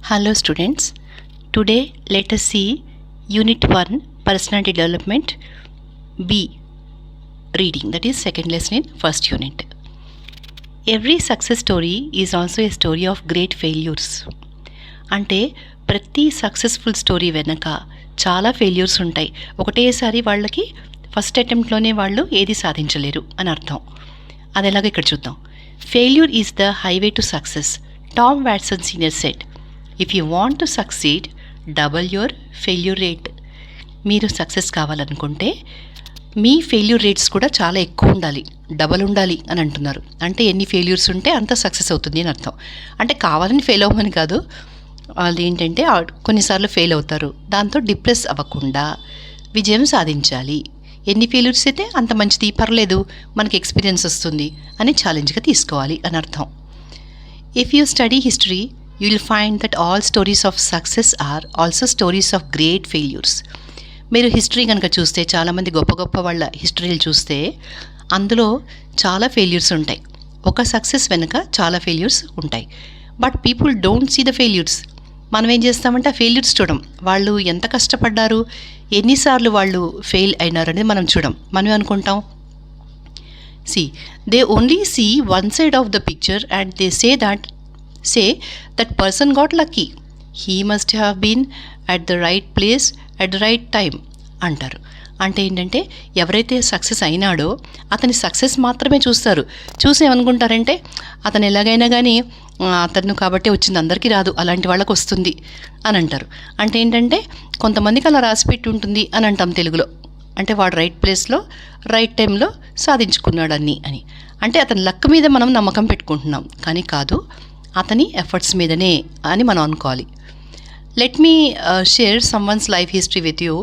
Hello students, today let us see Unit 1 Personality Development B reading, that is second lesson in first unit. Every success story is also a story of great failures. అంటే ప్రతి successful story వెనక చాలా failures ఉంటాయి. ఒకటేసారి వాళ్ళకి first అటెంప్ట్లోనే వాళ్ళు ఏది సాధించలేరు అని అర్థం. అది ఎలాగో ఇక్కడ చూద్దాం. Failure is the highway to success. Tom Watson senior said, if you want to succeed double your failure rate. మీరు సక్సెస్ కావాలనుకుంటే మీ ఫెయిల్యూర్ రేట్స్ కూడా చాలా ఎక్కువ ఉండాలి, డబల్ ఉండాలి అని అంటున్నారు. అంటే ఎన్ని ఫెయిల్యూర్స్ ఉంటే అంత సక్సెస్ అవుతుంది అని అర్థం. అంటే కావాలని ఫెయిల్ అవ్వమని కాదు, వాళ్ళు ఏంటంటే కొన్నిసార్లు ఫెయిల్ అవుతారు, దాంతో డిప్రెస్ అవ్వకుండా విజయం సాధించాలి. ఎన్ని ఫెయిల్యూర్స్ అయితే అంత మంచిది, పర్లేదు మనకి ఎక్స్పీరియన్స్ వస్తుంది అని ఛాలెంజ్గా తీసుకోవాలి అని అర్థం. If you study history you will find that all stories of success are also stories of great failures. మీరు హిస్టరీ కనుక చూస్తే, చాలామంది గొప్ప గొప్ప వాళ్ళ హిస్టరీలు చూస్తే అందులో చాలా ఫెయిల్యూర్స్ ఉంటాయి. ఒక సక్సెస్ వెనుక చాలా ఫెయిల్యూర్స్ ఉంటాయి. But people don't see the failures. మనం ఏం చేస్తామంటే ఆ ఫెయిల్యూర్స్ చూడం, వాళ్ళు ఎంత కష్టపడ్డారు, ఎన్నిసార్లు వాళ్ళు ఫెయిల్ అయినారు అనేది మనం చూడం. మనం అనుకుంటాం, they only see one side of the picture and they say that person got lucky, he must have been at the right place at the right time అంటారు. అంటే ఏంటంటే ఎవరైతే సక్సెస్ అయినాడో అతని సక్సెస్ మాత్రమే చూస్తారు. చూసి ఏమనుకుంటారంటే అతను ఎలాగైనా కానీ అతను కాబట్టి వచ్చింది, అందరికీ రాదు, అలాంటి వాళ్ళకి వస్తుంది అని అంటారు. అంటే ఏంటంటే కొంతమందికి అలా రాసిపెట్టి ఉంటుంది అని అంటాం తెలుగులో. అంటే వాడు రైట్ ప్లేస్లో రైట్ టైంలో సాధించుకున్నాడు అని. అంటే అతని లక్ మీద మనం నమ్మకం పెట్టుకుంటున్నాం, కానీ కాదు, అతని ఎఫర్ట్స్ మీదనే అని మనం అనుకోవాలి. Let me share someone's life history with you.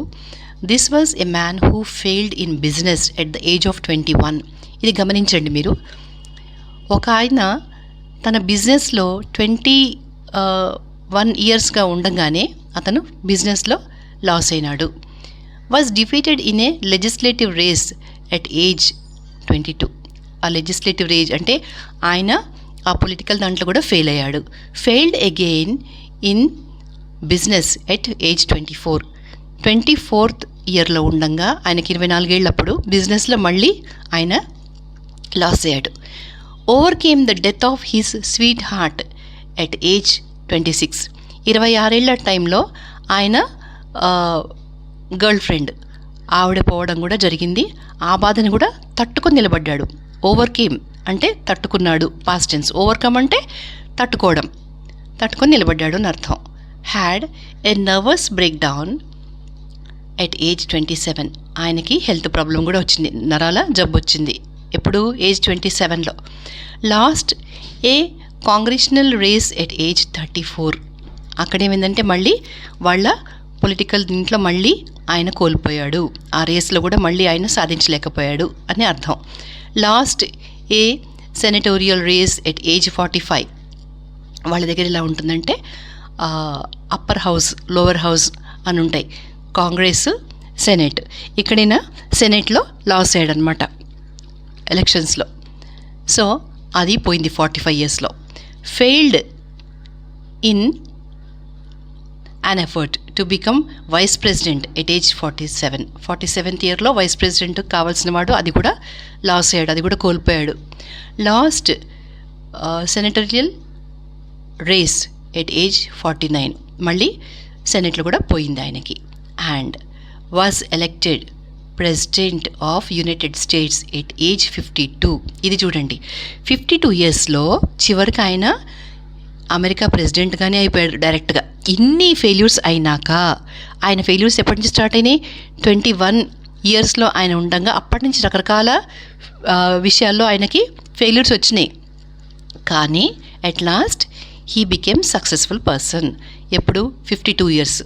This was a man who failed in business at the age of 21. ఇది గమనించండి మీరు. ఒక ఆయన తన బిజినెస్లో 21 ఇయర్స్గా ఉండగానే అతను బిజినెస్లో లాస్ అయినాడు. Was defeated in a legislative race at age 22. ఆ లెజిస్లేటివ్ రేజ్ అంటే ఆయన ఆ పొలిటికల్ దాంట్లో కూడా ఫెయిల్ అయ్యాడు. Failed again in business at age 24. 24th ఇయర్లో ఉండగా ఆయనకి 24 ఏళ్ళప్పుడు బిజినెస్లో మళ్ళీ ఆయన లాస్ అయ్యాడు. Overcame the death of his sweet heart at age 26. 26 ఏళ్ళ టైంలో ఆయన గర్ల్ ఫ్రెండ్ ఆవిడ పోవడం కూడా జరిగింది. ఆ బాధను కూడా తట్టుకొని నిలబడ్డాడు. ఓవర్కేమ్ అంటే తట్టుకున్నాడు, పాస్ట్ టెన్స్. ఓవర్కమ్ అంటే తట్టుకోవడం, తట్టుకొని నిలబడ్డాడు అని అర్థం. Had a nervous break down at age 27. ఆయనకి హెల్త్ ప్రాబ్లం కూడా వచ్చింది, నరాల జబ్బు వచ్చింది. ఎప్పుడు? ఏజ్ 27లో. Lost a congressional race at age 34. అక్కడేమైందంటే మళ్ళీ వాళ్ళ పొలిటికల్ దీంట్లో మళ్ళీ ఆయన కోల్పోయాడు. ఆ రేస్లో కూడా మళ్ళీ ఆయన సాధించలేకపోయాడు అని అర్థం. Lost a senatorial race at age 45. వాళ్ళ దగ్గర ఇలా ఉంటుందంటే అప్పర్ హౌస్, లోవర్ హౌస్ అని ఉంటాయి, కాంగ్రెస్, సెనేట్. ఇక్కడైనా సెనేట్లో లాస్ అయ్యాడనమాట ఎలక్షన్స్లో. సో అది పోయింది 45 ఇయర్స్లో. Failed in an effort to become vice president at age 47. 47th ఇయర్లో వైస్ ప్రెసిడెంట్ కావాల్సిన వాడు, అది కూడా లాస్ అయ్యాడు, అది కూడా కోల్పోయాడు. Lost senatorial race at age 49. మళ్ళీ సెనేట్లో కూడా పోయింది ఆయనకి. And was elected president of United States at age 52. ఇది చూడండి, 52 ఇయర్స్లో చివరికి ఆయన అమెరికా ప్రెసిడెంట్గానే అయిపోయాడు డైరెక్ట్గా. ఇన్ని ఫెయిల్యూర్స్ అయినాక, ఆయన ఫెయిల్యూర్స్ ఎప్పటి నుంచి స్టార్ట్ అయినాయి? 21 ఇయర్స్లో ఆయన ఉండగా అప్పటి నుంచి రకరకాల విషయాల్లో ఆయనకి ఫెయిల్యూర్స్ వచ్చినాయి. కానీ at last he became successful person. ఎప్పుడు? 52 ఇయర్స్.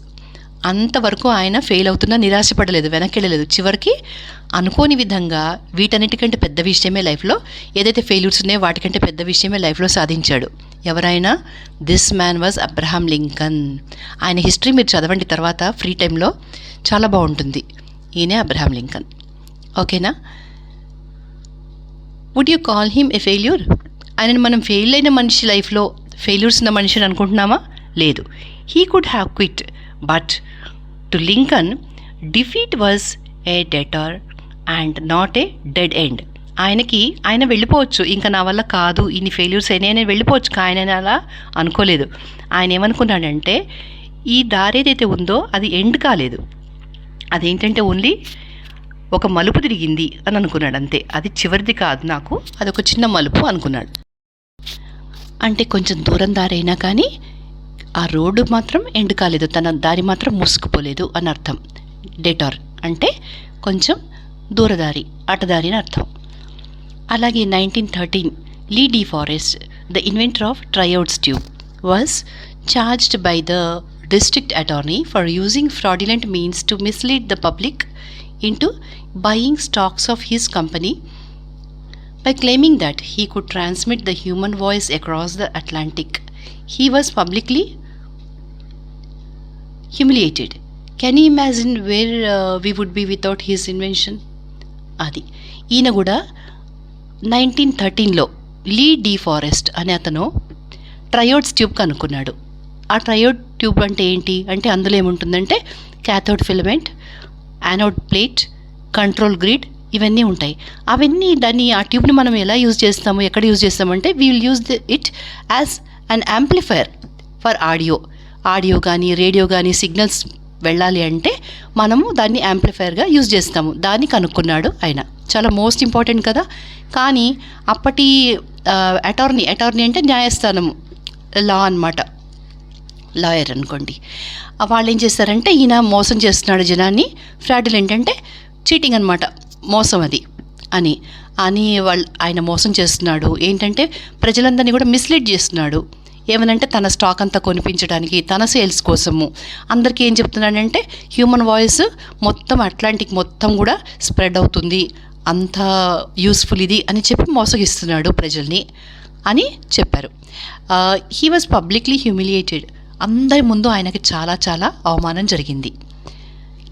అంతవరకు ఆయన ఫెయిల్ అవుతున్నా నిరాశపడలేదు, వెనక్కి వెళ్ళలేదు. చివరికి అనుకోని విధంగా వీటన్నిటికంటే పెద్ద విషయమే లైఫ్లో, ఏదైతే ఫెయిల్యూర్స్ ఉన్నాయో వాటికంటే పెద్ద విషయమే లైఫ్లో సాధించాడు. ఎవరైనా? This man was Abraham Lincoln. ఆయన హిస్టరీ మీరు చదవండి తర్వాత ఫ్రీ టైంలో, చాలా బాగుంటుంది. ఈయనే అబ్రహాం లింకన్. ఓకేనా? Would you call him a failure? ఆయనను మనం ఫెయిల్ అయిన మనిషి, లైఫ్లో ఫెయిల్యూర్స్ ఉన్న మనిషిని అనుకుంటున్నామా? లేదు. He could have quit, but to Lincoln defeat was a డెటర్ and not a dead end. ఆయన వెళ్ళిపోవచ్చు, ఇంకా నా వల్ల కాదు, ఇన్ని ఫెయిల్యూర్స్ అయినా వెళ్ళిపోవచ్చు, కానీ ఆయన అలా అనుకోలేదు. ఆయన ఏమనుకున్నాడంటే ఈ దారి ఏదైతే ఉందో అది ఎండ్ కాలేదు, అదేంటంటే ఓన్లీ ఒక మలుపు తిరిగింది అని అనుకున్నాడు అంతే. అది చివరిది కాదు, నాకు అదొక చిన్న మలుపు అనుకున్నాడు. అంటే కొంచెం దూరం దారి అయినా కానీ ఆ రోడ్డు మాత్రం ఎండ్ కాలేదు, తన దారి మాత్రం మూసుకుపోలేదు అని అర్థం. డెటార్ అంటే కొంచెం దూరదారి, అటదారి అని అర్థం. అలాగే 1913 Lee De Forest, the inventor of triodes tube, was charged by the district attorney for using fraudulent means to mislead the public into buying stocks of his company by claiming that he could transmit the human voice across the Atlantic. He was publicly humiliated. Can you imagine where we would be without his invention? అది ఈయన కూడా 1913లో లీ De forest అనే అతను ట్రయోడ్స్ tube కనుక్కున్నాడు. ఆ triode tube అంటే ఏంటి అంటే అందులో ఏముంటుందంటే cathode filament, anode plate, control grid ఇవన్నీ ఉంటాయి. ఆ ట్యూబ్ని మనం ఎలా యూజ్ చేస్తాము, ఎక్కడ యూజ్ చేస్తామంటే we will use it as an amplifier for audio కానీ రేడియో కానీ సిగ్నల్స్ వెళ్ళాలి అంటే మనము దాన్ని యాంప్లిఫైయర్గా యూజ్ చేస్తాము. దాన్ని కనుక్కున్నాడు ఆయన. చాలా మోస్ట్ ఇంపార్టెంట్ కదా. కానీ అప్పటి అటార్నీ అంటే న్యాయస్థానము, లా అన్నమాట, లాయర్ అనుకోండి. వాళ్ళు ఏం చేస్తారంటే ఈయన మోసం చేస్తున్నాడు జనాన్ని, ఫ్రాడులెంట్ అంటే చీటింగ్ అనమాట, మోసం అది అని ఆయన మోసం చేస్తున్నాడు. ఏంటంటే ప్రజలందరినీ కూడా మిస్లీడ్ చేస్తున్నాడు. ఏమనంటే తన స్టాక్ అంతా కొనిపించడానికి, తన సేల్స్ కోసము అందరికీ ఏం చెప్తున్నాడంటే హ్యూమన్ వాయిస్ మొత్తం అట్లాంటిక్ మొత్తం కూడా స్ప్రెడ్ అవుతుంది, అంత యూస్ఫుల్ ఇది అని చెప్పి మోసగిస్తున్నాడు ప్రజల్ని అని చెప్పారు. He was publicly humiliated. అందరి ముందు ఆయనకి చాలా చాలా అవమానం జరిగింది.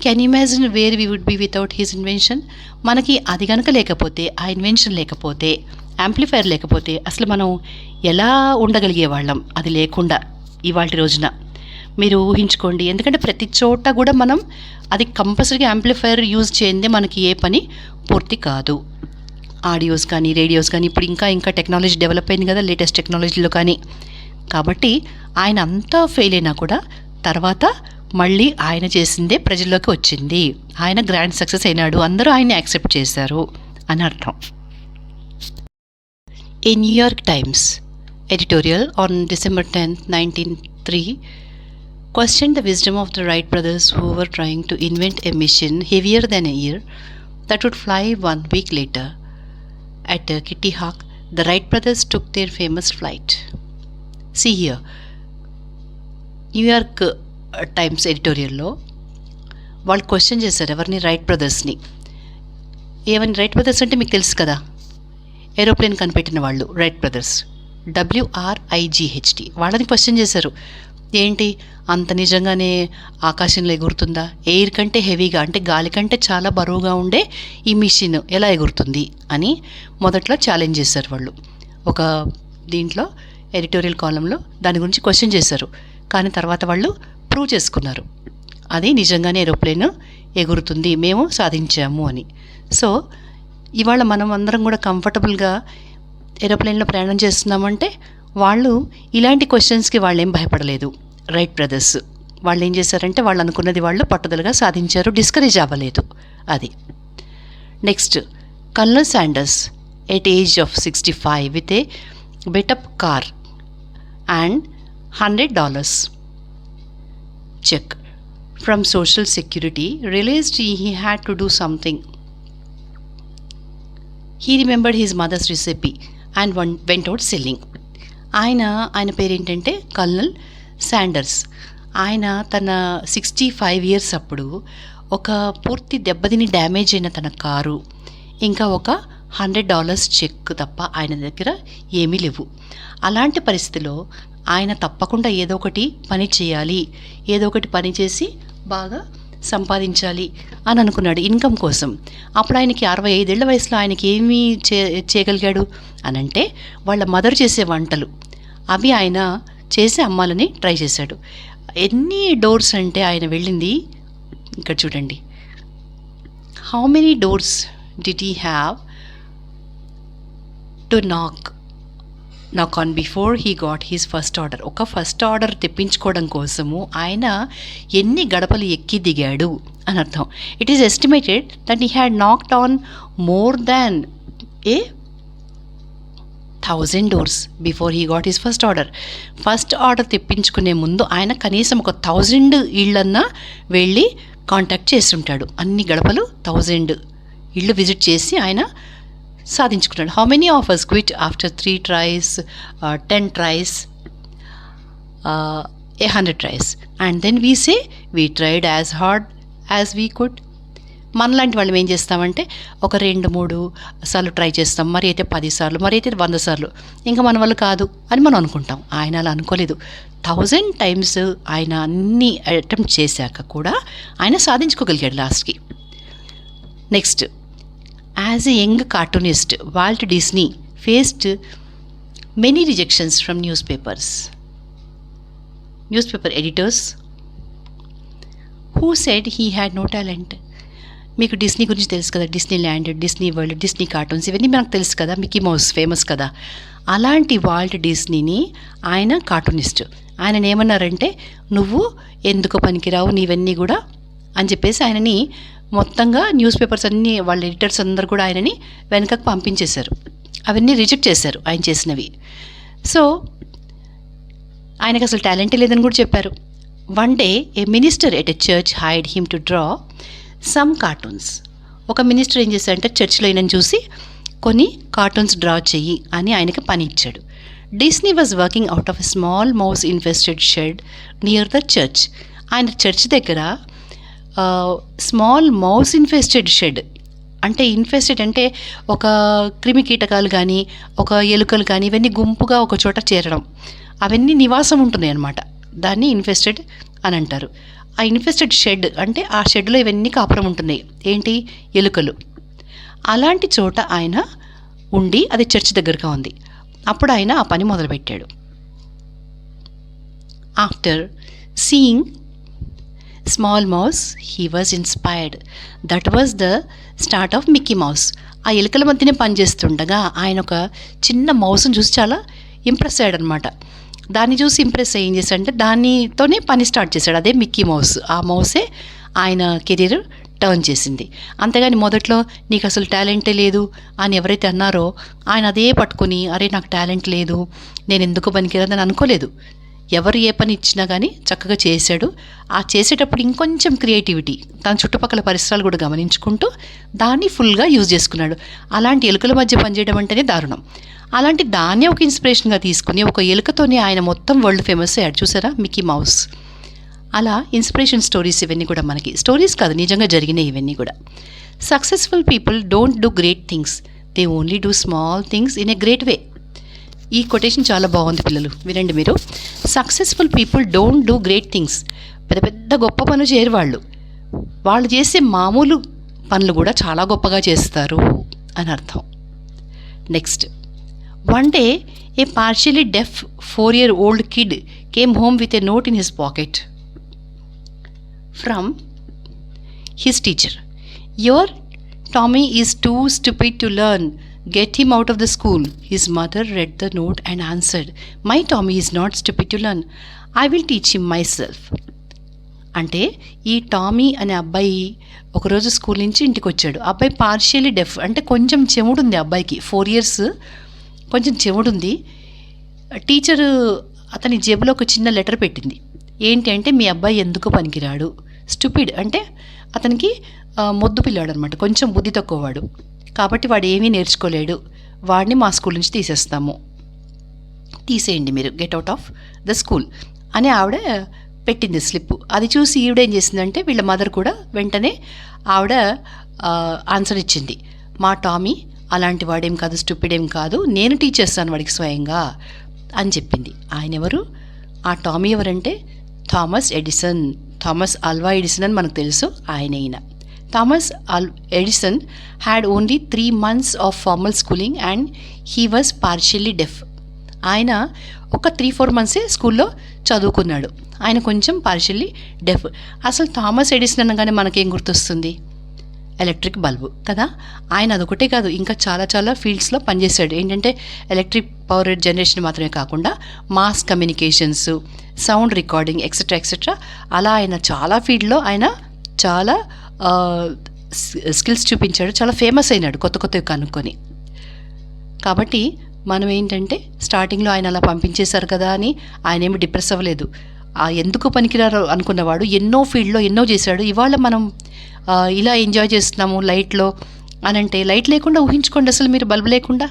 Can imagine where we would be without his invention. మనకి అది కనుక లేకపోతే, ఆ ఇన్వెన్షన్ లేకపోతే, యాంప్లిఫైర్ లేకపోతే అసలు మనం ఎలా ఉండగలిగే వాళ్ళం అది లేకుండా ఇవాళ రోజున. మీరు ఊహించుకోండి. ఎందుకంటే ప్రతి చోట కూడా మనం అది కంపల్సరీగా యాంప్లిఫైర్ యూజ్ చేయందే మనకి ఏ పని పూర్తి కాదు. ఆడియోస్ కానీ రేడియోస్ కానీ ఇప్పుడు ఇంకా టెక్నాలజీ డెవలప్ అయింది కదా, లేటెస్ట్ టెక్నాలజీలో కానీ. కాబట్టి ఆయన అంతా ఫెయిల్ అయినా కూడా తర్వాత మళ్ళీ ఆయన చేసిందే ప్రజల్లోకి వచ్చింది, ఆయన గ్రాండ్ సక్సెస్ అయినాడు, అందరూ ఆయన్ని యాక్సెప్ట్ చేశారు అని అర్థం. A New York Times editorial on December 10th, 1903 questioned the wisdom of the Wright brothers who were trying to invent a machine heavier than a year that would fly 1 week later. At Kitty Hawk, the Wright brothers took their famous flight. See here, New York Times ఎడిటోరియల్లో వాళ్ళు question చేశారు ఎవరిని, right బ్రదర్స్ని. Right brothers అంటే మీకు తెలుసు కదా, aeroplane కనిపెట్టిన వాళ్ళు రైట్ బ్రదర్స్, WRIGHT. వాళ్ళని క్వశ్చన్ చేశారు. ఏంటి అంత నిజంగానే ఆకాశంలో ఎగురుతుందా, ఎయిర్ కంటే హెవీగా అంటే గాలి కంటే చాలా బరువుగా ఉండే ఈ మిషన్ ఎలా ఎగురుతుంది అని మొదట్లో ఛాలెంజ్ చేశారు వాళ్ళు. ఒక దీంట్లో ఎడిటోరియల్ కాలంలో దాని గురించి క్వశ్చన్ చేశారు. కానీ తర్వాత వాళ్ళు ప్రూవ్ చేసుకున్నారు అది నిజంగానే ఏరోప్లేన్ ఎగురుతుంది, మేము సాధించాము అని. సో ఇవాళ మనం అందరం కూడా కంఫర్టబుల్గా ఏరోప్లేన్లో ప్రయాణం చేస్తున్నామంటే వాళ్ళు ఇలాంటి క్వశ్చన్స్కి వాళ్ళు ఏం భయపడలేదు. రైట్ బ్రదర్స్ వాళ్ళు ఏం చేశారంటే వాళ్ళు అనుకున్నది వాళ్ళు పట్టుదలగా సాధించారు, డిస్కరేజ్ అవ్వలేదు. అది next, colonel Sanders at age of 65 with a beat up car and $100 check from Social Security realized he had to do something. He remembered his mother's recipe and went out selling. ఆయన పేరేంటంటే colonel Sanders. ఆయన తన 65 years అప్పుడు ఒక పూర్తి దెబ్బతిని damage అయిన తన car, ఇంకా ఒక $100 చెక్ తప్ప ఆయన దగ్గర ఏమీ లేవు. అలాంటి పరిస్థితిలో ఆయన తప్పకుండా ఏదో ఒకటి పని చేయాలి, ఏదో ఒకటి పని చేసి బాగా సంపాదించాలి అని అనుకున్నాడు ఇన్కమ్ కోసం. అప్పుడు ఆయనకి 65 ఏళ్ల వయసులో ఆయనకి ఏమీ చేయగలిగాడు అని అంటే వాళ్ళ మదర్ చేసే వంటలు అవి ఆయన చేసి అమ్మాలని ట్రై చేశాడు. ఎన్ని డోర్స్ అంటే ఆయన వెళ్ళింది ఇక్కడ చూడండి. How many doors did he have to knock on before he got his first order. ఒక ఫస్ట్ ఆర్డర్ తెప్పించుకోవడం కోసము ఆయన ఎన్ని గడపలు ఎక్కి దిగాడు అని అర్థం. It is estimated that he had knocked on more than 1000 doors before he got his first order. First order తెప్పించుకునే ముందు ఆయన కనీసం ఒక 1000 ఇళ్ళన్నా వెళ్ళి కాంటాక్ట్ చేస్తుంటాడు. అన్ని గడపలు 1000 ఇళ్ళు విజిట్ చేసి ఆయన సాధించుకున్నాడు. How many of us quit after 3 tries, 10 tries, 100 tries, and then we say we tried as hard as we could. మనలాంటి వాళ్ళు ఏం చేస్తామంటే ఒక 2-3 సార్లు ట్రై చేస్తాం, మరి అయితే 10 సార్లు, మరి అయితే 100 సార్లు, ఇంకా మన వల్ల కాదు అని మనం అనుకుంటాం. ఆయన అలా అనుకోలేదు. 1000 టైమ్స్ ఆయన అన్ని అటెంప్ట్ చేశాక కూడా ఆయన సాధించుకోగలిగాడు లాస్ట్కి. Next, as a young cartoonist, Walt Disney faced many rejections from newspaper editors who said he had no talent. మీకు డిస్నీ గురించి తెలుసు కదా, Disneyland, Disney World, Disney cartoons, ఇవన్నీ మనకు తెలుసు కదా. మిక్కీ మౌస్ ఫేమస్ కదా. అలాంటి వాల్ట్ డిస్నీని ఆయన కార్టూనిస్ట్, ఆయన ఏమన్నారంటే నువ్వు ఎందుకు పనికిరావు నీవన్నీ కూడా అని చెప్పేసి ఆయనని మొత్తంగా న్యూస్ పేపర్స్ అన్నీ వాళ్ళ ఎడిటర్స్ అందరు కూడా ఆయనని వెనకకు పంపించేశారు. అవన్నీ రిజెక్ట్ చేశారు ఆయన చేసినవి. సో ఆయనకు అసలు టాలెంటే లేదని కూడా చెప్పారు. One day A minister at a church hired him to draw some cartoons. ఒక మినిస్టర్ ఏం చేశాడంటే చర్చ్లో ఈయనని చూసి కొన్ని కార్టూన్స్ డ్రా చెయ్యి అని ఆయనకి పని ఇచ్చాడు. Disney was working out of a small mouse infested shed near the church. ఆయన చర్చ్ దగ్గర స్మాల్ మౌస్ ఇన్ఫెస్టెడ్ షెడ్ అంటే, ఇన్ఫెస్టెడ్ అంటే ఒక క్రిమి కీటకాలు కానీ ఒక ఎలుకలు కానీ ఇవన్నీ గుంపుగా ఒక చోట చేరడం, అవన్నీ నివాసం ఉంటున్నాయి అన్నమాట. దాన్ని ఇన్ఫెస్టెడ్ అని అంటారు. ఆ ఇన్ఫెస్టెడ్ షెడ్ అంటే ఆ షెడ్లో ఇవన్నీ కాపురం ఉంటున్నాయి. ఏంటి? ఎలుకలు. అలాంటి చోట ఆయన ఉండి, అది చర్చ్ దగ్గరగా ఉంది. అప్పుడు ఆయన ఆ పని మొదలుపెట్టాడు. After seeing small mouse he was inspired. That was the start of Mickey mouse. ఆ ఎలుకల మధ్యనే పనిచేస్తుండగా ఆయన ఒక చిన్న మౌస్ని చూసి చాలా ఇంప్రెస్ అయ్యాడు అనమాట. దాన్ని చూసి ఇంప్రెస్ అయ్యి ఏం చేశాడంటే దానితోనే పని స్టార్ట్ చేశాడు. అదే మిక్కీ మౌస్. ఆ మౌసే ఆయన కెరీర్ టర్న్ చేసింది. అంతేగాని మొదట్లో నీకు అసలు టాలెంటే లేదు అని ఎవరైతే అన్నారో ఆయన అదే పట్టుకొని అరే నాకు టాలెంట్ లేదు, నేను ఎందుకు పనికిరాదని అనుకోలేదు. ఎవరు ఏ పని ఇచ్చినా కానీ చక్కగా చేశాడు. ఆ చేసేటప్పుడు ఇంకొంచెం క్రియేటివిటీ, తన చుట్టుపక్కల పరిసరాలు కూడా గమనించుకుంటూ దాన్ని ఫుల్గా యూజ్ చేసుకున్నాడు. అలాంటి ఎలుకల మధ్య పనిచేయడం అంటేనే దారుణం. అలాంటి దాన్నే ఒక ఇన్స్పిరేషన్గా తీసుకుని ఒక ఎలుకతోనే ఆయన మొత్తం వరల్డ్ ఫేమస్ అయ్యాడు. చూసారా మిక్కీ మౌస్. అలా ఇన్స్పిరేషన్ స్టోరీస్ ఇవన్నీ కూడా మనకి స్టోరీస్ కాదు, నిజంగా జరిగినాయి ఇవన్నీ కూడా. Successful people don't do great things, they only do small things in a great way. ఈ కొటేషన్ చాలా బాగుంది పిల్లలు, వినండి మీరు. Successful people don't do great things, పెద్ద పెద్ద గొప్ప పనులు చేయరు వాళ్ళు చేసే మామూలు పనులు కూడా చాలా గొప్పగా చేస్తారు అని అర్థం. Next, one day A partially deaf 4-year-old kid came home with a note in his pocket from his teacher. Your Tommy is too stupid to learn. Get him out of the school. His mother read the note and answered, My Tommy is not stupid to learn. I will teach him myself. అంటే ఈ Tommy అనే అబ్బాయి ఒకరోజు school నుంచి ఇంటికి వచ్చాడు. అబ్బాయి partially డెఫ్ అంటే కొంచెం చెవుడుంది అబ్బాయికి, 4 years కొంచెం చెవుడుంది. టీచరు అతని జేబులో ఒక చిన్న లెటర్ పెట్టింది. ఏంటి అంటే మీ అబ్బాయి ఎందుకు పనికిరాడు. స్టూపిడ్ అంటే అతనికి మొద్దు పిల్లాడు అనమాట, కొంచెం బుద్ధి తక్కువవాడు, కాబట్టి వాడు ఏమీ నేర్చుకోలేడు, వాడిని మా స్కూల్ నుంచి తీసేయండి మీరు, get out of the school అని ఆవిడ పెట్టింది స్లిప్. అది చూసి ఈవిడేం చేసిందంటే వీళ్ళ మదర్ కూడా వెంటనే ఆవిడ ఆన్సర్ ఇచ్చింది, మా టామీ అలాంటి వాడేం కాదు, స్టూపిడ్ ఏం కాదు, నేను టీచ్ చేస్తాను వాడికి స్వయంగా అని చెప్పింది. ఆయన ఎవరు? ఆ టామీ ఎవరంటే Thomas Edison, Thomas Alva Edison అని మనకు తెలుసు. ఈయన Thomas Edison had only 3 months of formal schooling and he was partially deaf. ఆయన ఒక 3-4 మంత్సే స్కూల్లో చదువుకున్నాడు. ఆయన కొంచెం పార్షియల్లీ డెఫ్. అసలు థామస్ ఎడిసన్ అనగానే మనకేం గుర్తొస్తుంది? ఎలక్ట్రిక్ బల్బు కదా. ఆయన అదొకటే కాదు, ఇంకా చాలా చాలా ఫీల్డ్స్లో పనిచేశాడు. ఏంటంటే ఎలక్ట్రిక్ పవర్ జనరేషన్ మాత్రమే కాకుండా mass communications, sound recording etcetera etcetera, అలా ఆయన చాలా ఫీల్డ్లో ఆయన చాలా స్కిల్స్ చూపించాడు. చాలా ఫేమస్ అయినాడు కొత్త కొత్తవి కనుక్కొని. కాబట్టి మనం ఏంటంటే స్టార్టింగ్లో ఆయన అలా పంపించేశారు కదా అని ఆయన ఏమి డిప్రెస్ అవ్వలేదు. ఎందుకు పనికిరారు అనుకున్నవాడు ఎన్నో ఫీల్డ్లో ఎన్నో చేశాడు. ఇవాళ మనం ఇలా ఎంజాయ్ చేస్తున్నాము లైట్లో అని అంటే, లైట్ లేకుండా ఊహించుకోండి అసలు మీరు, బల్బు లేకుండా.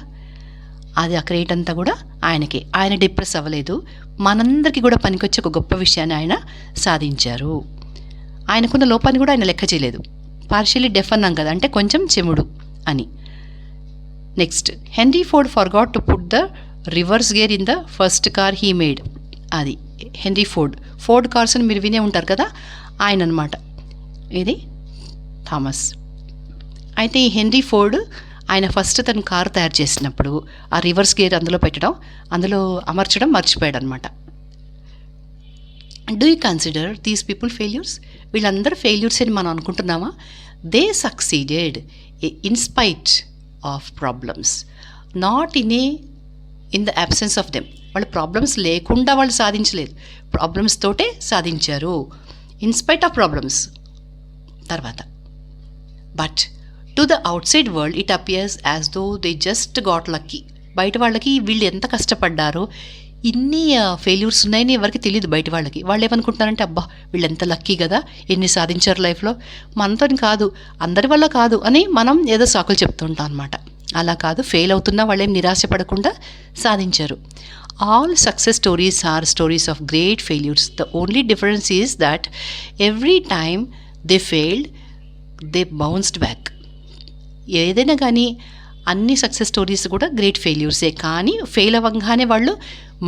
అది ఆ క్రెడిట్ అంతా కూడా ఆయనకి. ఆయన డిప్రెస్ అవ్వలేదు. మనందరికీ కూడా పనికొచ్చే ఒక గొప్ప విషయాన్ని ఆయన సాధించారు. ఆయనకున్న లోపాన్ని కూడా ఆయన లెక్క చేయలేదు. పార్షియల్లీ డెఫ్ అన్నాం కదా, అంటే కొంచెం చెముడు అని. Next, henry Ford forgot to put the reverse gear in the first car he made. అది హెన్రీ ఫోర్డ్ కార్స్ అని మీరు వినే ఉంటారు కదా, ఆయన అనమాట. ఇది థామస్. అయితే ఈ హెన్రీ ఫోర్డ్ ఆయన ఫస్ట్ తన కారు తయారు చేసినప్పుడు ఆ రివర్స్ గేర్ అందులో అమర్చడం మర్చిపోయాడు అనమాట. Do you consider these people failures? వీళ్ళందరూ ఫెయిల్యూర్స్ అని మనం అనుకుంటున్నామా? They succeeded in spite of problems, not in the absence of them. వాళ్ళు ప్రాబ్లమ్స్ లేకుండా వాళ్ళు సాధించలేదు, ప్రాబ్లమ్స్ తోటే సాధించారు. In spite of problems. తర్వాత, but to the outside world it appears as though they just got lucky. బయట వాళ్ళకి వీళ్ళు ఎంత కష్టపడ్డారో, ఇన్ని ఫెయిల్యూర్స్ ఉన్నాయని ఎవరికి తెలియదు బయట వాళ్ళకి. వాళ్ళు ఏమనుకుంటున్నారంటే, అబ్బా వీళ్ళు ఎంత లక్కీ కదా, ఎన్ని సాధించారు లైఫ్లో, మనతో కాదు, అందరి వల్ల కాదు అని మనం ఏదో సాకులు చెప్తుంటాం అనమాట. అలా కాదు, ఫెయిల్ అవుతున్నా వాళ్ళేం నిరాశపడకుండా సాధించారు. All success stories are stories of great failures. The only difference is that every time they failed, they bounced back. ఏదైనా కానీ అన్ని సక్సెస్ స్టోరీస్ కూడా గ్రేట్ ఫెయిల్యూర్సే, కానీ ఫెయిల్ అవ్వగానే వాళ్ళు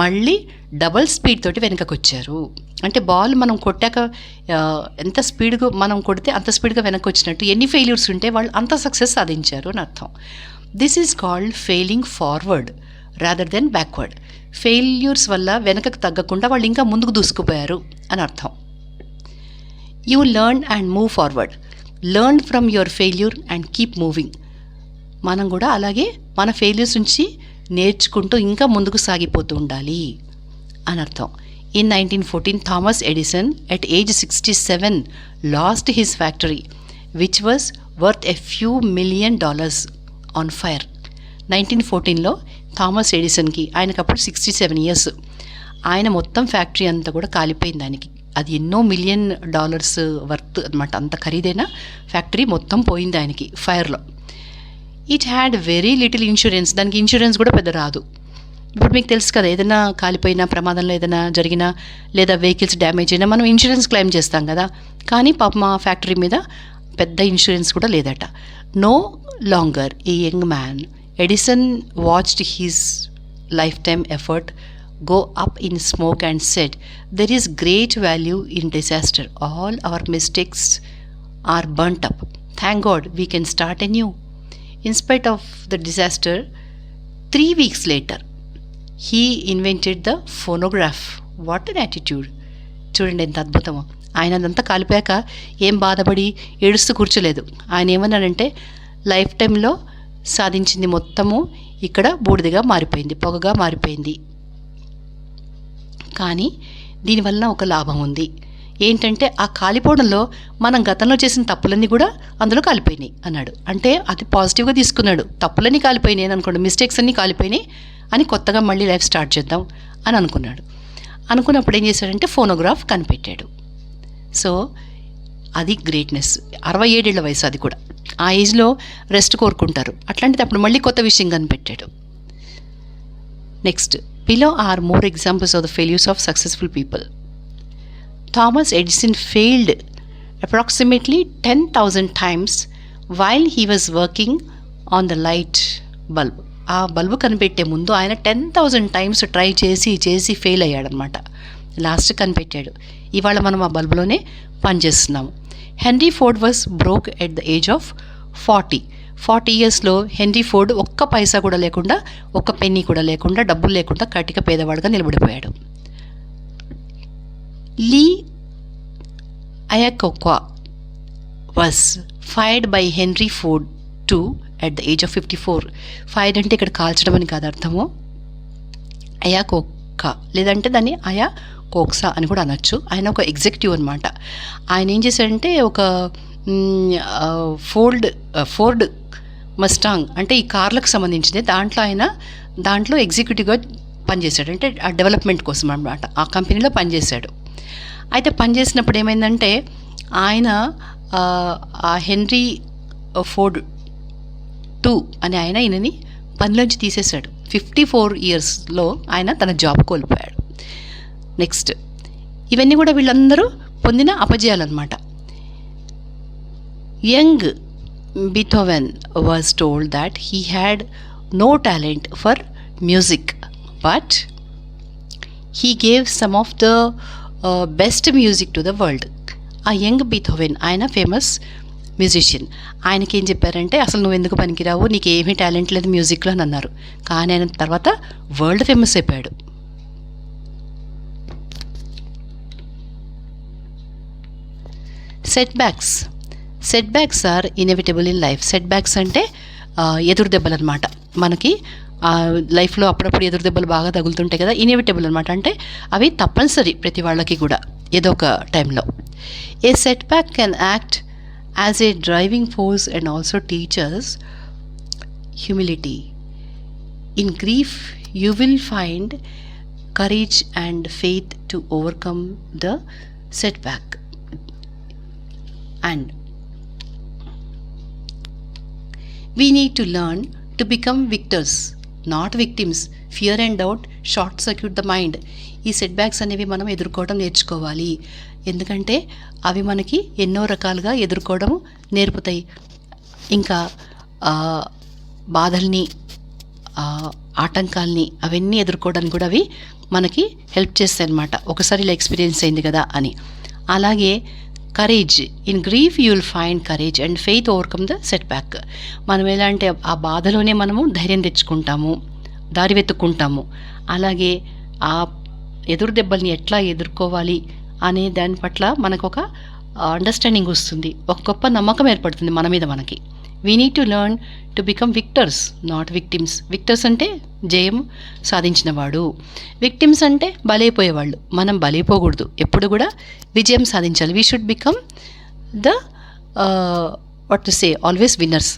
మళ్ళీ డబల్ స్పీడ్ తోటి వెనకకు వచ్చారు. అంటే బాల్ మనం కొట్టాక ఎంత స్పీడ్గా మనం కొడితే అంత స్పీడ్గా వెనక్కి వచ్చినట్టు, ఎన్ని ఫెయిల్యూర్స్ ఉంటే వాళ్ళు అంత సక్సెస్ సాధించారు అని అర్థం. This is called failing forward rather than backward. Failures వల్ల వెనకకు తగ్గకుండా వాళ్ళు ఇంకా ముందుకు దూసుకుపోయారు అని అర్థం. You learn and move forward. Learn from your failure and keep moving. మనం కూడా అలాగే మన ఫెయిల్యూర్స్ నుంచి నేర్చుకుంటూ ఇంకా ముందుకు సాగిపోతూ ఉండాలి అని అర్థం. In 1914, Thomas Edison at age 67 lost his factory, which was worth a few $1 million on fire. 1914లో Thomas ఎడిసన్కి, ఆయనకు అప్పుడు 67 years, ఆయన మొత్తం ఫ్యాక్టరీ అంతా కూడా కాలిపోయింది ఆయనకి. అది ఎన్నో $1 million వర్త్ అనమాట, అంత ఖరీదైన ఫ్యాక్టరీ మొత్తం పోయింది ఆయనకి ఫైర్లో. It had very little insurance. దానికి ఇన్సూరెన్స్ కూడా పెద్ద రాదు. ఇప్పుడు మీకు తెలుసు కదా, ఏదైనా కాలిపోయినా, ప్రమాదంలో ఏదైనా జరిగినా, లేదా వెహికల్స్ డ్యామేజ్ అయినా మనం ఇన్సూరెన్స్ క్లెయిమ్ చేస్తాం కదా, కానీ పాపం ఆ ఫ్యాక్టరీ మీద పెద్ద ఇన్సూరెన్స్ కూడా లేదట. No longer a young man, Edison watched his lifetime effort go up in smoke and said, there is great value in disaster. All our mistakes are burnt up. Thank God we can start anew. In spite of the disaster, 3 weeks later, he invented the phonograph. What an attitude. చూడండి ఎంత అద్భుతమో. ఆయన అదంతా కాలిపోయాక ఏం బాధపడి ఏడుస్తూ కూర్చోలేదు. ఆయన ఏమన్నాడంటే, లైఫ్ టైంలో సాధించింది మొత్తము ఇక్కడ బూడిదగా మారిపోయింది, పొగగా మారిపోయింది. కానీ దీనివల్ల ఒక లాభం ఉంది. ఏంటంటే ఆ కాలిపోవడంలో మనం గతంలో చేసిన తప్పులన్నీ కూడా అందులో కాలిపోయినాయి అన్నాడు. అంటే అది పాజిటివ్గా తీసుకున్నాడు. తప్పులన్నీ కాలిపోయినాయి అని అనుకోండి, మిస్టేక్స్ అన్నీ కాలిపోయినాయి అని కొత్తగా మళ్ళీ లైఫ్ స్టార్ట్ చేద్దాం అని అనుకున్నాడు. అనుకున్నప్పుడు ఏం చేశాడంటే ఫోనోగ్రాఫ్ కనిపెట్టాడు. సో అది గ్రేట్నెస్. 67 ఏళ్ల వయసు, అది కూడా. ఆ ఏజ్లో రెస్ట్ కోరుకుంటారు. అట్లాంటిది అప్పుడు మళ్ళీ కొత్త విషయం కనిపెట్టాడు. Next, below are more examples of the failures of successful people. Thomas Edison failed approximately 10,000 times while he was working on the light bulb. ఆ బల్బు కనిపెట్టే ముందు ఆయన 10,000 times ట్రై చేసి ఫెయిల్ అయ్యాడనమాట. లాస్ట్ కనిపెట్టాడు. ఇవాళ మనం ఆ బల్బులోనే పనిచేస్తున్నాము. Henry Ford was broke at the age of 40 40 ఇయర్స్లో హెన్రీ ఫోర్డ్ ఒక్క పైసా కూడా లేకుండా, ఒక్క పెన్నీ కూడా లేకుండా, డబ్బులు లేకుండా కటిక పేదవాడుగా నిలబడిపోయాడు. Lee Iacocca was fired by Henry Ford too at the age of 54. Fire అంటే ఇక్కడ కాల్చడం అని కాదు అర్థము. అయాకోక్కా లేదంటే దాన్ని అయా కోక్సా అని కూడా అనొచ్చు. ఆయన ఒక ఎగ్జిక్యూటివ్ అనమాట. ఆయన ఏం చేశాడంటే ఒక ఫోర్డ్ మస్టాంగ్ అంటే ఈ కార్లకు సంబంధించింది, దాంట్లో ఎగ్జిక్యూటివ్గా పనిచేశాడు. అంటే ఆ డెవలప్మెంట్ కోసం అనమాట ఆ కంపెనీలో పనిచేశాడు. అయితే పనిచేసినప్పుడు ఏమైందంటే ఆయన ఆ హెన్రీ ఫోర్డ్ 2 అని ఈయనని పనిలోంచి తీసేశాడు. 54 ఇయర్స్లో ఆయన తన జాబ్ కోల్పోయాడు. నెక్స్ట్ ఇవన్నీ కూడా వీళ్ళందరూ పొందిన అపజయాలన్నమాట. Young Beethoven was told that he had no talent for music, but he gave some of the best music to the world. ఆ యంగ్ బీథోవెన్ ఆయన ఫేమస్ మ్యూజిషియన్. ఆయనకి ఏం చెప్పారంటే అసలు నువ్వు ఎందుకు పనికిరావు, నీకు ఏమీ టాలెంట్ లేదు మ్యూజిక్లో అని అన్నారు. కానీ ఆయన తర్వాత వరల్డ్ ఫేమస్ అయిపోయాడు. Setbacks are inevitable in life. Setbacks అంటే ఎదురు దెబ్బలు అనమాట. మనకి లైఫ్లో అప్పుడప్పుడు ఎదురు దెబ్బలు బాగా తగులుతుంటాయి కదా, ఇన్ఎవిటబుల్ అనమాట. అంటే అవి తప్పనిసరి ప్రతి వాళ్ళకి కూడా ఏదో ఒక టైంలో. A setback can act as a driving force and also teachers humility. In grief you will find courage and faith to overcome the setback. And we need to learn to become victors, not victims. Fear and doubt short circuit the mind. ఈ set backs అనేవి మనం ఎదుర్కోవడం నేర్చుకోవాలి. ఎందుకంటే అవి మనకి ఎన్నో రకాలుగా ఎదుర్కోవడం నేర్పుతాయి. ఇంకా బాధల్ని, ఆటంకాల్ని అవన్నీ ఎదుర్కోవడానికి కూడా అవి మనకి హెల్ప్ చేస్తాయి అన్నమాట. ఒకసారి ఇలా ఎక్స్పీరియన్స్ అయింది కదా అని. అలాగే courage, in grief you will find courage and faith overcome the set back. మనం ఎలా అంటే ఆ బాధలోనే మనము ధైర్యం తెచ్చుకుంటాము, దారి వెతుక్కుంటాము. అలాగే ఆ ఎదురు దెబ్బల్ని ఎట్లా ఎదుర్కోవాలి అనే దాని పట్ల మనకు ఒక అండర్స్టాండింగ్ వస్తుంది, ఒక గొప్ప నమ్మకం ఏర్పడుతుంది మన మీద మనకి. We need to learn to become victors, not victims. Victors అంటే జయం సాధించినవాడు, విక్టిమ్స్ అంటే బలైపోయేవాళ్ళు. మనం బలైపోకూడదు, ఎప్పుడు కూడా విజయం సాధించాలి. We should become the what to say always winners.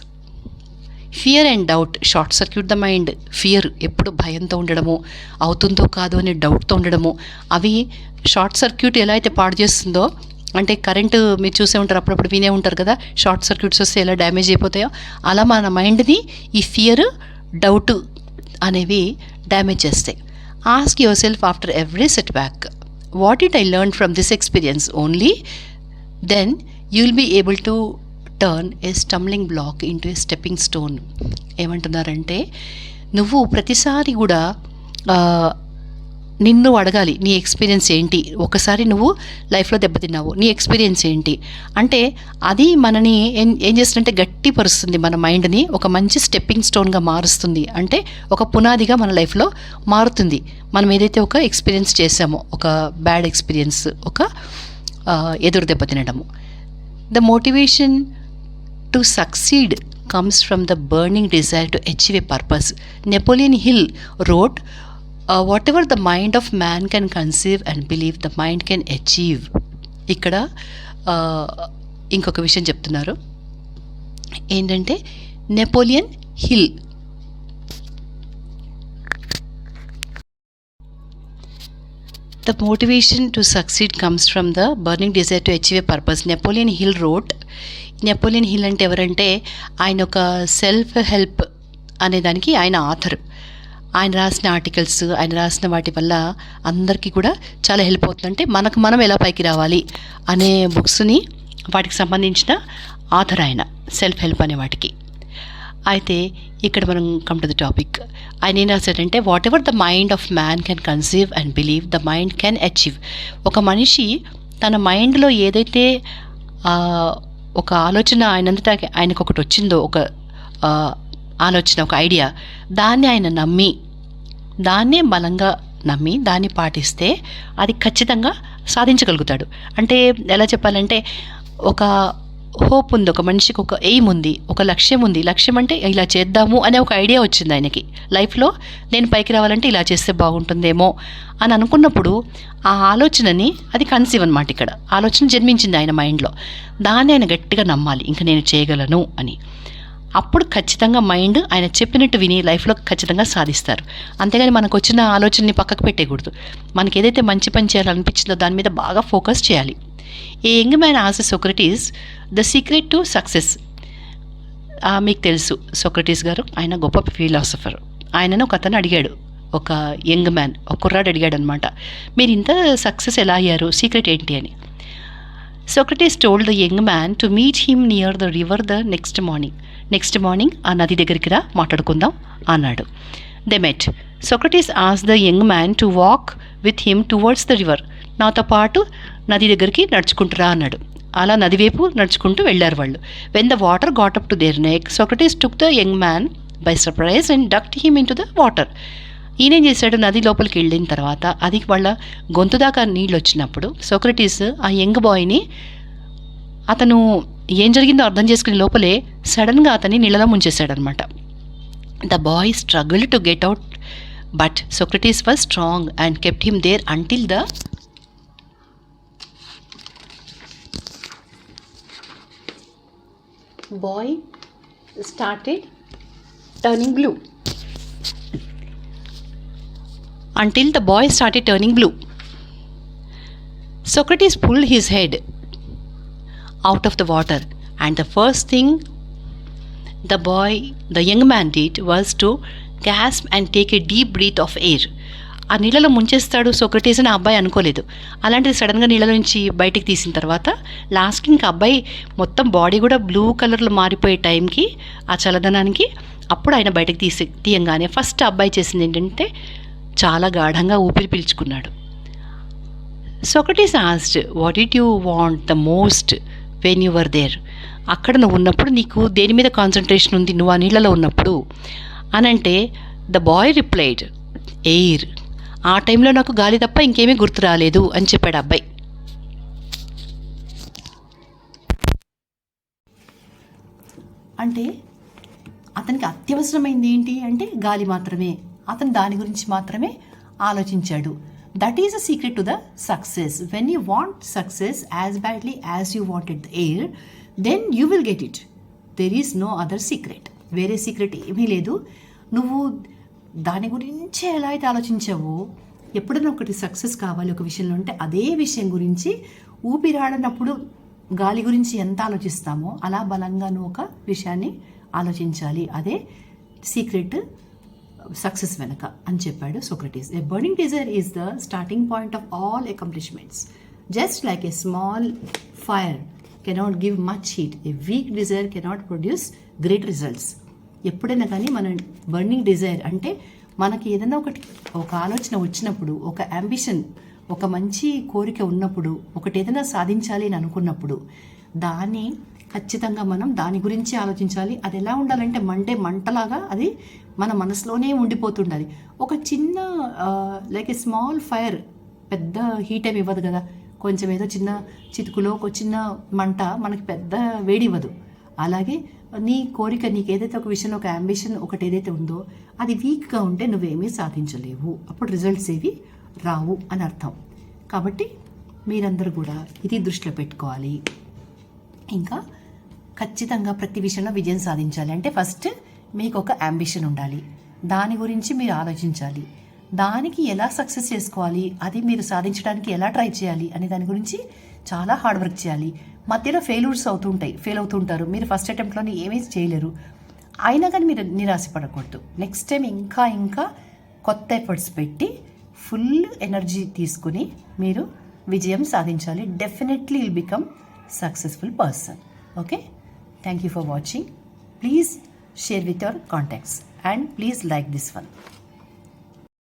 Fear and doubt short circuit the mind. Fear ఎప్పుడు భయంతో ఉండడము, అవుతుందో కాదో అనే డౌట్తో ఉండడము, అవి షార్ట్ సర్క్యూట్ ఎలా అయితే పాడు చేస్తుందో, అంటే కరెంటు మీరు చూసే ఉంటారు, అప్పుడప్పుడు వినే ఉంటారు కదా, షార్ట్ సర్క్యూట్స్ వస్తే ఎలా డ్యామేజ్ అయిపోతాయో అలా మన మైండ్ని ఈ ఫియర్, డౌట్ అనేవి డ్యామేజ్ చేస్తాయి. Ask yourself after every setback, what did I learn from this experience? Only then you will be able to turn a stumbling block into a stepping stone. ఏమంటున్నారంటే నువ్వు ప్రతిసారి కూడా నిన్ను అడగాలి, నీ experience ఏంటి? ఒకసారి నువ్వు లైఫ్లో దెబ్బతిన్నావు, నీ ఎక్స్పీరియన్స్ ఏంటి అంటే అది మనని ఏం చేస్తుందంటే గట్టిపరుస్తుంది, మన మైండ్ని ఒక మంచి స్టెప్పింగ్ స్టోన్గా మారుస్తుంది. అంటే ఒక పునాదిగా మన లైఫ్లో మారుతుంది. మనం ఏదైతే ఒక ఎక్స్పీరియన్స్ చేసామో, ఒక బ్యాడ్ ఎక్స్పీరియన్స్, ఒక ఎదురు దెబ్బతినడము. The motivation to succeed comes from the burning desire to achieve a purpose. Napoleon Hill wrote, whatever the mind of man can conceive and believe, the mind can achieve. ఇక్కడ ఇంకొక విషయం చెప్తున్నారు ఏంటంటే Napoleon hill the motivation to succeed comes from the burning desire to achieve a purpose. Napoleon Hill wrote, Napoleon hill అంటే ఎవరంటే ఆయన ఒక self help అనేదానికి ఆయన ఆథర్. ఆయన రాసిన ఆర్టికల్స్, ఆయన రాసిన వాటి వల్ల అందరికీ కూడా చాలా హెల్ప్ అవుతుంది. అంటే మనం ఎలా పైకి రావాలి అనే బుక్స్ని, వాటికి సంబంధించిన ఆథర్ ఆయన, సెల్ఫ్ హెల్ప్ అనే వాటికి. అయితే ఇక్కడ మనం కమ్ టు ద టాపిక్. ఆయన ఏం రాశాడంటే whatever the mind of man can conceive and believe, the mind can achieve. ఒక మనిషి తన మైండ్లో ఏదైతే ఒక ఆలోచన ఆయనంతటా ఆయనకు ఒకటి వచ్చిందో, ఒక ఆలోచన, ఒక ఐడియా, దాన్ని ఆయన దాన్నే బలంగా నమ్మి దాన్ని పాటిస్తే అది ఖచ్చితంగా సాధించగలుగుతాడు. అంటే ఎలా చెప్పాలంటే, ఒక హోప్ ఉంది, ఒక మనిషికి ఒక ఎయిమ్ ఉంది, ఒక లక్ష్యం ఉంది. లక్ష్యం అంటే ఇలా చేద్దాము అనే ఒక ఐడియా వచ్చింది ఆయనకి. లైఫ్లో నేను పైకి రావాలంటే ఇలా చేస్తే బాగుంటుందేమో అని అనుకున్నప్పుడు ఆ ఆలోచనని, అది కన్సీవ్ అనమాట, ఇక్కడ ఆలోచన జన్మించింది ఆయన మైండ్లో. దాన్ని ఆయన గట్టిగా నమ్మాలి, ఇంకా నేను చేయగలను అని. అప్పుడు ఖచ్చితంగా మైండ్ ఆయన చెప్పినట్టు విని లైఫ్లో ఖచ్చితంగా సాధిస్తారు. అంతేగాని మనకు వచ్చిన ఆలోచనని పక్కకు పెట్టేయకూడదు. మనకి ఏదైతే మంచి పని చేయాలనిపించిందో దాని మీద బాగా ఫోకస్ చేయాలి. A young man asked Socrates the secret to success. మీకు తెలుసు సోక్రటీస్ గారు, ఆయన గొప్ప ఫిలాసఫర్. ఆయనను ఒక అతను అడిగాడు, ఒక యంగ్ మ్యాన్, ఒక కుర్రాడు అడిగాడు అనమాట, మీరు ఇంత సక్సెస్ ఎలా అయ్యారు, సీక్రెట్ ఏంటి అని. Socrates told the young man to meet him near the river the next morning ఆ నది దగ్గరికి రా, మాట్లాడుకుందాం అన్నాడు. They met. Socrates asked the young man to walk with him towards the river. నాతో పాటు నది దగ్గరికి నడుచుకుంటురా అన్నాడు. అలా నది వైపు నడుచుకుంటూ వెళ్ళారు వాళ్ళు. When the water got up to their neck, Socrates took the young man by surprise and ducked him into the water. ఈయనేం చేశాడు, నది లోపలికి వెళ్ళిన తర్వాత అది వాళ్ళ గొంతు దాకా నీళ్ళు వచ్చినప్పుడు సోక్రటీస్ ఆ యంగ్ బాయ్ని, అతను ఏం జరిగిందో అర్థం చేసుకునే లోపలే సడన్గా అతన్ని నీళ్ళలో ముంచేశాడనమాట. The boy struggle to get out, but Socrates was strong and kept him there until the boy started turning blue. Until the boy started turning blue. Socrates pulled his head out of the water, and the first thing the young man did was to gasp and take a deep breath of air. ఆ నీళ్ళలో ముంచేస్తాడు Socrates అని ఆ అబ్బాయి అనుకోలేదు. అలాంటిది సడన్గా నీళ్ళ నుంచి బయటికి తీసిన తర్వాత లాస్ట్కి ఇంకా అబ్బాయి మొత్తం బాడీ కూడా బ్లూ కలర్లో మారిపోయే టైంకి, ఆ చల్లదనానికి, అప్పుడు ఆయన బయటకు తీయంగానే ఫస్ట్ అబ్బాయి చేసింది ఏంటంటే చాలా గాఢంగా ఊపిరి పీల్చుకున్నాడు. Socrates asked, what did you want the most when you were there? అక్కడ నువ్వు ఉన్నప్పుడు నీకు దేని మీద కాన్సన్ట్రేషన్ ఉంది, నువ్వు ఆ నీళ్ళలో ఉన్నప్పుడు అనంటే, ద బాయ్ రిప్లైడ్, ఎయిర్. ఆ టైంలో నాకు గాలి తప్ప ఇంకేమీ గుర్తు రాలేదు అని చెప్పాడు అబ్బాయి. అంటే అతనికి అత్యవసరమైంది ఏంటి అంటే గాలి మాత్రమే. అతను దాని గురించి మాత్రమే ఆలోచించాడు. That is the secret to the success. When you want success as badly as you wanted the air, then you will get it. There is no other secret. వేరే సీక్రెట్ ఏమీ లేదు. నువ్వు దాని గురించే ఎలా అయితే ఆలోచించావో, ఎప్పుడైనా ఒకటి సక్సెస్ కావాలి ఒక విషయంలో అంటే అదే విషయం గురించి ఊపిరాడనప్పుడు గాలి గురించి ఎంత ఆలోచిస్తామో అలా బలంగా నువ్వు ఒక విషయాన్ని ఆలోచించాలి. అదే సీక్రెట్ సక్సెస్ వెనక అని చెప్పాడు Socrates. A burning desire is the starting point of all accomplishments. Just like a small fire cannot give much heat, a weak desire cannot produce great results. ఎప్పుడైనా కానీ మన బర్నింగ్ డిజైర్ అంటే మనకి ఏదైనా ఒక ఆలోచన వచ్చినప్పుడు, ఒక అంబిషన్, ఒక మంచి కోరిక ఉన్నప్పుడు, ఒకటి ఏదైనా సాధించాలి అని అనుకున్నప్పుడు దాన్ని ఖచ్చితంగా మనం దాని గురించి ఆలోచించాలి. అది ఎలా ఉండాలంటే మంటలాగా అది మన మనసులోనే ఉండిపోతుండాలి. ఒక చిన్న లైక్ ఏ స్మాల్ ఫైర్ పెద్ద హీట్ ఏమి ఇవ్వదు కదా, కొంచెం ఏదో చిన్న చితుకులో ఒక చిన్న మంట మనకి పెద్ద వేడి ఇవ్వదు. అలాగే నీ కోరిక, నీకు ఏదైతే ఒక విషయంలో ఒక అంబిషన్ ఒకటి ఏదైతే ఉందో అది వీక్గా ఉంటే నువ్వేమీ సాధించలేవు, అప్పుడు రిజల్ట్స్ ఏవి రావు అని అర్థం. కాబట్టి మీరందరూ కూడా ఇది దృష్టిలో పెట్టుకోవాలి. ఇంకా ఖచ్చితంగా ప్రతి విషయంలో విజయం సాధించాలి అంటే ఫస్ట్ మీకు ఒక అంబిషన్ ఉండాలి, దాని గురించి మీరు ఆలోచించాలి, దానికి ఎలా సక్సెస్ చేసుకోవాలి, అది మీరు సాధించడానికి ఎలా ట్రై చేయాలి అనే దాని గురించి చాలా హార్డ్ వర్క్ చేయాలి. మధ్యలో ఫెయిల్ అవుతుంటారు, మీరు ఫస్ట్ అటెంప్ట్లోనే ఏమీ చేయలేరు, అయినా కానీ మీరు నిరాశపడకూడదు. నెక్స్ట్ టైం ఇంకా కొత్త ఎఫర్ట్స్ పెట్టి ఫుల్ ఎనర్జీ తీసుకుని మీరు విజయం సాధించాలి. Definitely will become successful person. Okay, thank you for watching. Please share with your contacts and please like this one.